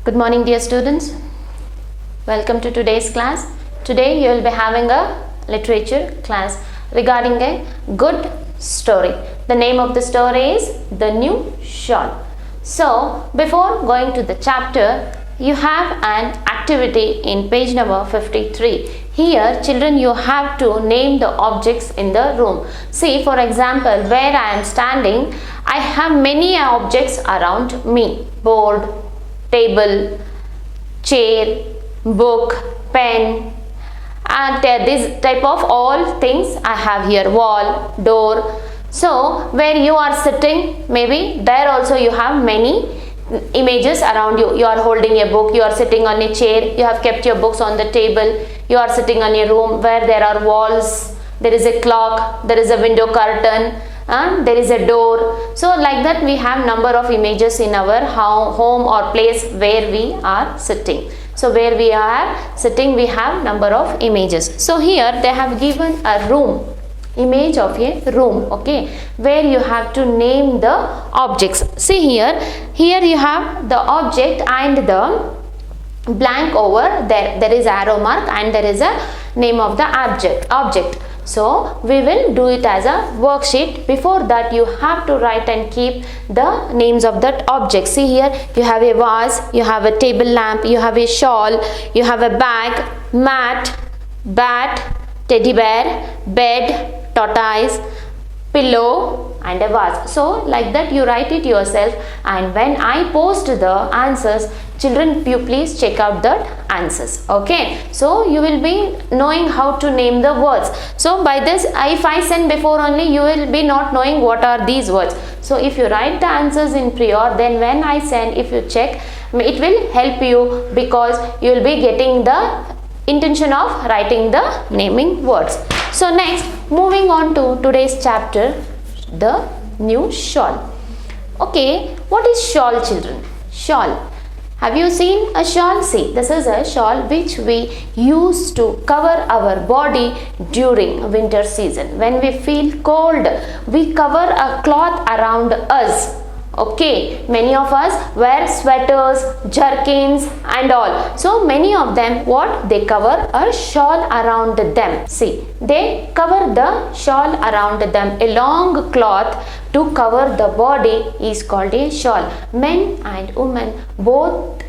Good morning, dear students. Welcome to today's class. Today you will be having a literature class regarding a good story. The name of the story is The New Shawl. So, before going to the chapter, you have an activity in page number 53. Here, children, you have to name the objects in the room. See, for example, where I am standing, I have many objects around me. Board, table, chair, book, pen, and this type of all things I have here. Wall, door. So where you are sitting, maybe there also you have many images around you. You are holding a book, you are sitting on a chair, you have kept your books on the table, you are sitting on a room where there are walls, there is a clock, there is a window curtain, there is a door. So like that we have number of images in our home or place where we are sitting. So where we are sitting, we have number of images. So here they have given a room, image of a room, okay, where you have to name the objects. See here you have the object and the blank over there is arrow mark and there is a name of the object. So we will do it as a worksheet. Before that you have to write and keep the names of that object. See here you have a vase, you have a table lamp, you have a shawl, you have a bag, mat, bat, teddy bear, bed, tortoise, pillow and a vase. So like that you write it yourself, and when I post the answers, children, you please check out the answers. Okay, so you will be knowing how to name the words. So by this, if I send before only, you will be not knowing what are these words. So if you write the answers in prior, then when I send, if you check, it will help you, because you will be getting the intention of writing the naming words. So next, moving on to today's chapter, The New Shawl. Okay, what is shawl, children? Shawl. Have you seen a shawl? See, this is a shawl which we use to cover our body during winter season. When we feel cold, we cover a cloth around us. Okay, many of us wear sweaters, jerkins and all. So many of them, what? They cover a shawl around them. See, they cover the shawl around them. A long cloth to cover the body is called a shawl. Men and women both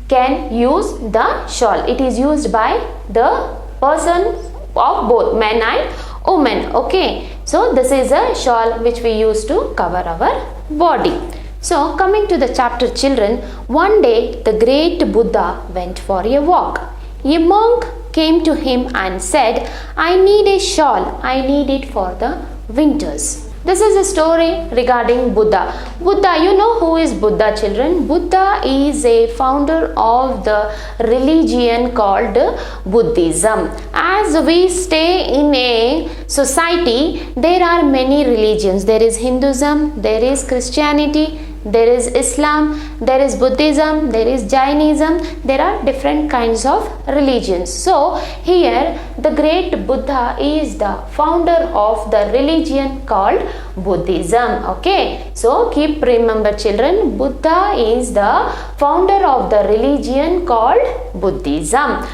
can use the shawl. It is used by the person of both men and women. Okay, so this is a shawl which we use to cover our body. So coming to the chapter, children, one day the great Buddha went for a walk. A monk came to him and said, I need a shawl. I need it for the winters. This is a story regarding Buddha. Buddha, you know who is Buddha, children? Buddha is a founder of the religion called Buddhism. As we stay in a society, there are many religions. There is Hinduism, there is Christianity, there is Islam, there is Buddhism, there is Jainism. There are different kinds of religions. So here the great Buddha is the founder of the religion called Buddhism. Okay, so keep remember, children, Buddha is the founder of the religion called Buddhism,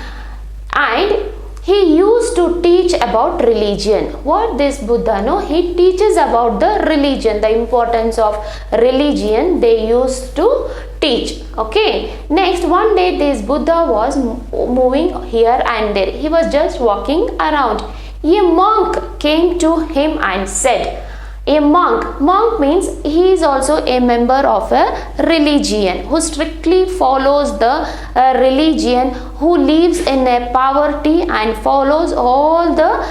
and he used to teach about religion. What this Buddha? No, he teaches about the religion, the importance of religion they used to teach. Okay, next, one day this Buddha was moving here and there. He was just walking around. A monk came to him and said, a monk means he is also a member of a religion, who strictly follows the religion, who lives in a poverty and follows all the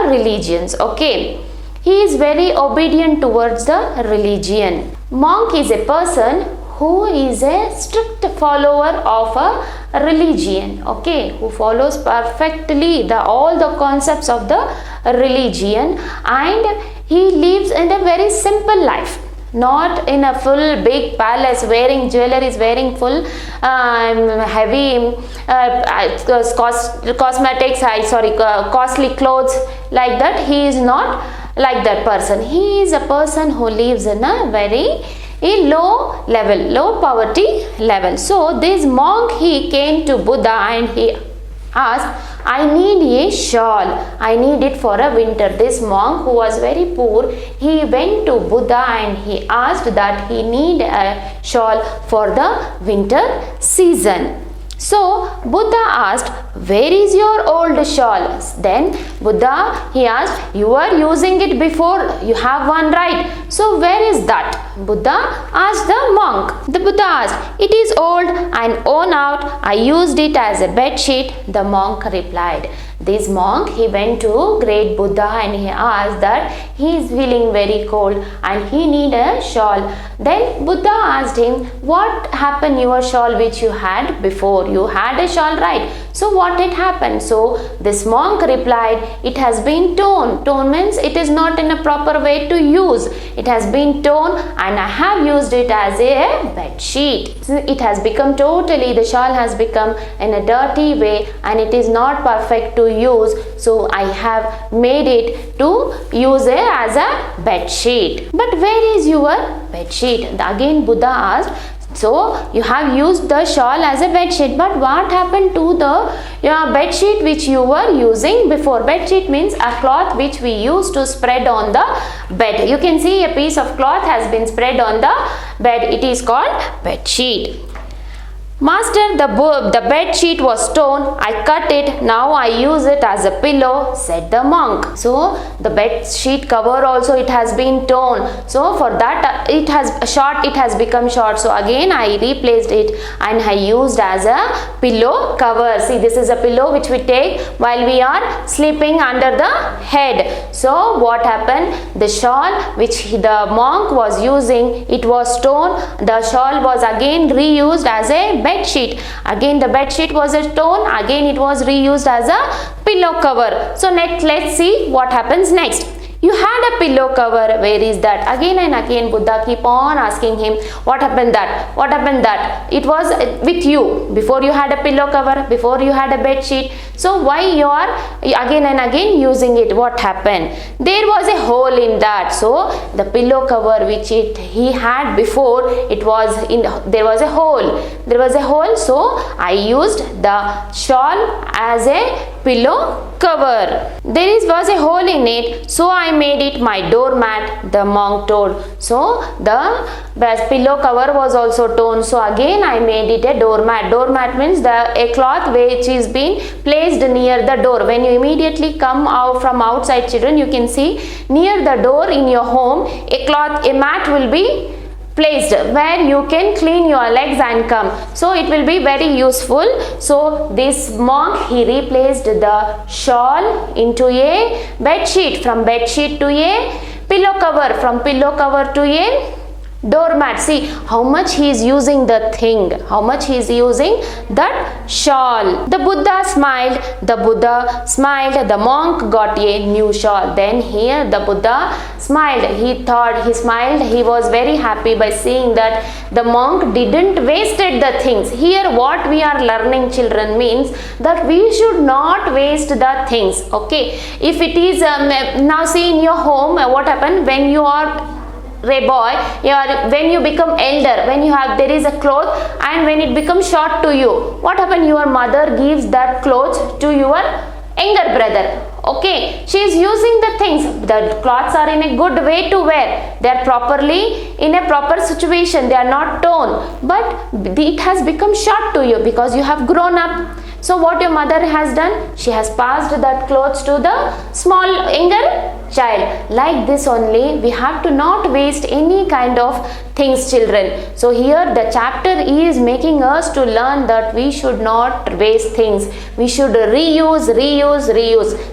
religions. Okay, he is very obedient towards the religion. Monk is a person who is a strict follower of a religion, okay, who follows perfectly all the concepts of the religion, and he lives in a very simple life, not in a full big palace, wearing jewelry, wearing full heavy cosmetics, costly clothes. Like that, he is not like that person. He is a person who lives in a very a low level, low poverty level. So this monk, he came to Buddha and he asked, I need a shawl, I need it for a winter. This monk who was very poor, he went to Buddha and he asked that he need a shawl for the winter season. So Buddha asked, where is your old shawl? Then Buddha, he asked, you were using it before, you have one, right? So where is that? Buddha asked the monk. The Buddha asked, it is old and worn out, I used it as a bed sheet. The monk replied. This monk, he went to great Buddha and he asked that he is feeling very cold and he need a shawl. Then Buddha asked him, what happened your shawl which you had before? You had a shawl, right? So what had happened? So this monk replied, it has been torn. Torn means it is not in a proper way to use. It has been torn and I have used it as a bed sheet. It has become totally, the shawl has become in a dirty way and it is not perfect to use. So I have made it to use it as a bed sheet. But where is your bed sheet? Again Buddha asked, so you have used the shawl as a bed sheet, but what happened to the bed sheet which you were using before? Bed sheet means a cloth which we use to spread on the bed. You can see a piece of cloth has been spread on the bed. It is called bed sheet. Master, the bed sheet was torn. I cut it. Now I use it as a pillow, said the monk. So the bed sheet cover also, it has been torn. So for that it has become short. So again I replaced it and I used as a pillow cover. See, this is a pillow which we take while we are sleeping under the head. So what happened? The shawl which the monk was using, it was torn. The shawl was again reused as a bed sheet. Again the bed sheet was torn, again it was reused as a pillow cover. So let's see what happens next. You had a pillow cover, where is that? Again and again Buddha keep on asking him, what happened that? What happened that? It was with you. Before you had a pillow cover, before you had a bed sheet. So why you are again and again using it? What happened? There was a hole in that. So the pillow cover which he had before, there was a hole. There was a hole, so I used the shawl as a pillow cover. There was a hole in it, so I made it my doormat, the monk told. So the pillow cover was also torn, so again I made it a doormat. Doormat means a cloth which is being placed near the door. When you immediately come out from outside, children, you can see near the door in your home a mat will be placed where you can clean your legs and come. So it will be very useful. So this monk, he replaced the shawl into a bed sheet, from bed sheet to a pillow cover, from pillow cover to a doormat. See how much he is using the thing, how much he is using that shawl. The Buddha smiled. The monk got a new shawl. Then here the Buddha smiled. He smiled. He was very happy by seeing that the monk didn't wasted the things. Here what we are learning, children, means that we should not waste the things. Okay, if it is now see in your home, what happened when you are boy, when you become elder, when there is a cloth and when it becomes short to you, what happen? Your mother gives that clothes to your younger brother. Okay, she is using the things, the clothes are in a good way to wear, they are properly in a proper situation, they are not torn, but it has become short to you because you have grown up. So what your mother has done? She has passed that clothes to the small younger child. Like this only, we have to not waste any kind of things, children. So here the chapter is making us to learn that we should not waste things. We should reuse.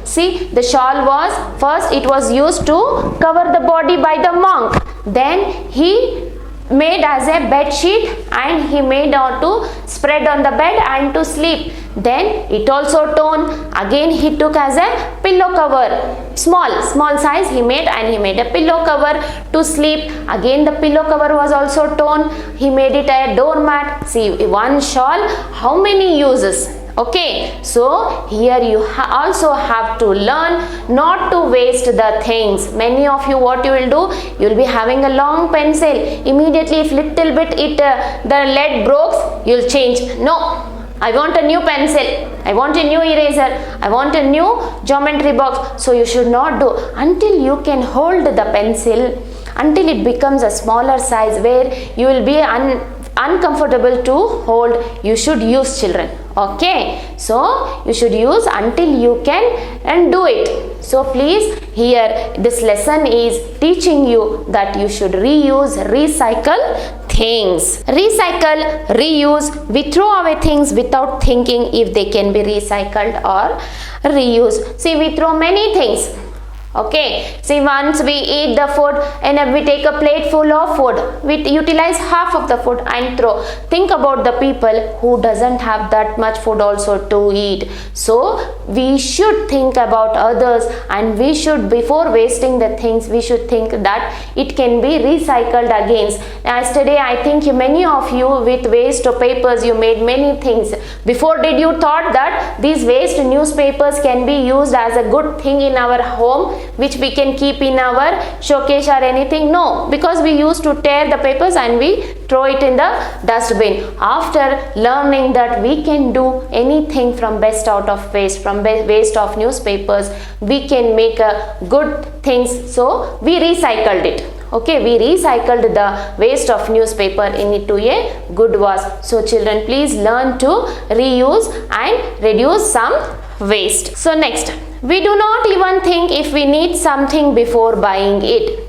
See, the shawl was, first it was used to cover the body by the monk. Then he made as a bed sheet and he made to spread on the bed and to sleep. Then it also torn. Again he took as a pillow cover, small size he made, and he made a pillow cover to sleep. Again the pillow cover was also torn. He made it a doormat. See, one shawl, how many uses? Okay, so here you also have to learn not to waste the things. Many of you, what you will do, you will be having a long pencil. Immediately if little bit the lead breaks, you will change. No, I want a new pencil, I want a new eraser, I want a new geometry box. So you should not do until you can hold the pencil, until it becomes a smaller size where you will be uncomfortable to hold. You should use, children. Okay, so you should use until you can and do it. So please, here this lesson is teaching you that you should reuse, recycle things. Recycle, reuse. We throw away things without thinking if they can be recycled or reused. See, we throw many things. Okay, see, once we eat the food and we take a plate full of food, we utilize half of the food and throw. Think about the people who doesn't have that much food also to eat. So we should think about others, and we should, before wasting the things, we should think that it can be recycled again. Yesterday I think many of you with waste of papers you made many things. Before, did you thought that these waste newspapers can be used as a good thing in our home, which we can keep in our showcase or anything? No, because we used to tear the papers and we throw it in the dustbin. After learning that we can do anything from best out of waste, from waste of newspapers, we can make a good things. So we recycled it. Okay, we recycled the waste of newspaper into a good wash. So children, please learn to reuse and reduce some waste. So next, we do not even think if we need something before buying it.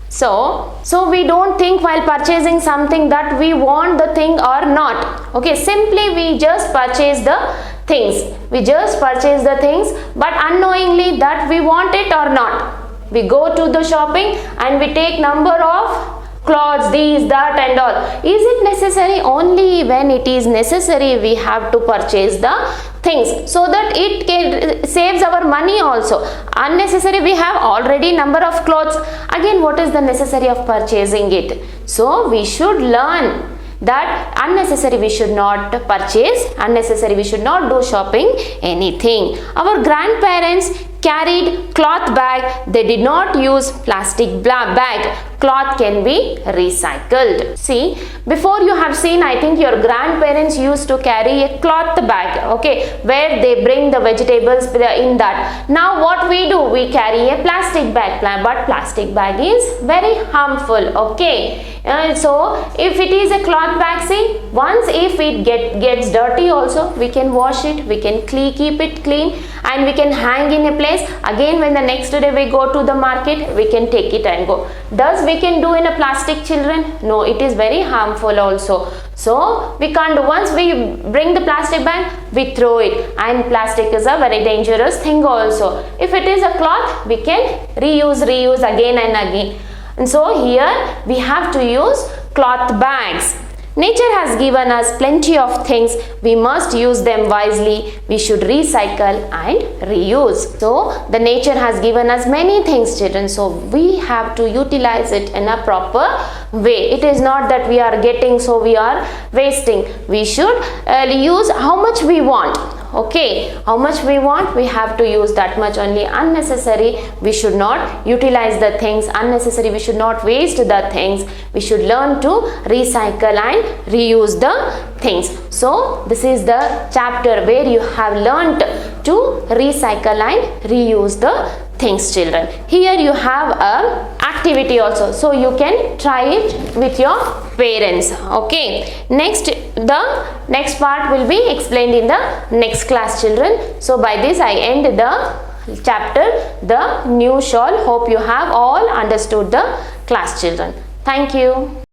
So we don't think while purchasing something that we want the thing or not. Okay, simply we just purchase the things. We just purchase the things, but unknowingly that we want it or not. We go to the shopping and we take number of clothes, these, that and all. Is it necessary? Only when it is necessary we have to purchase the things, so that it saves our money also. Unnecessary, we have already number of clothes. Again, what is the necessary of purchasing it? So we should learn that unnecessary we should not purchase, unnecessary we should not do shopping anything. Our grandparents carried cloth bag, they did not use plastic bag. Cloth can be recycled. See, before you have seen, I think your grandparents used to carry a cloth bag, okay, where they bring the vegetables in that. Now what we do, we carry a plastic bag, but plastic bag is very harmful. Okay, so if it is a cloth bag, see, once if it gets dirty also, we can wash it, we can keep it clean, and we can hang in a place. Again, when the next day we go to the market, we can take it and go. Does we can do in a plastic, children? No, it is very harmful also. So we can't do. Once we bring the plastic bag, we throw it, and plastic is a very dangerous thing also. If it is a cloth, we can reuse again and again. And so here we have to use cloth bags. Nature has given us plenty of things. We must use them wisely. We should recycle and reuse. So the nature has given us many things, children. So we have to utilize it in a proper way. It is not that we are getting, so we are wasting. We should use how much we want. Okay, how much we want, we have to use that much only. Unnecessary, we should not utilize the things. Unnecessary, we should not waste the things. We should learn to recycle and reuse the things. So this is the chapter where you have learnt to recycle and reuse the things, children. Here you have a activity also, so you can try it with your parents. Okay, the next part will be explained in the next class, children. So by this I end the chapter, the new shawl. Hope you have all understood the class, children. Thank you.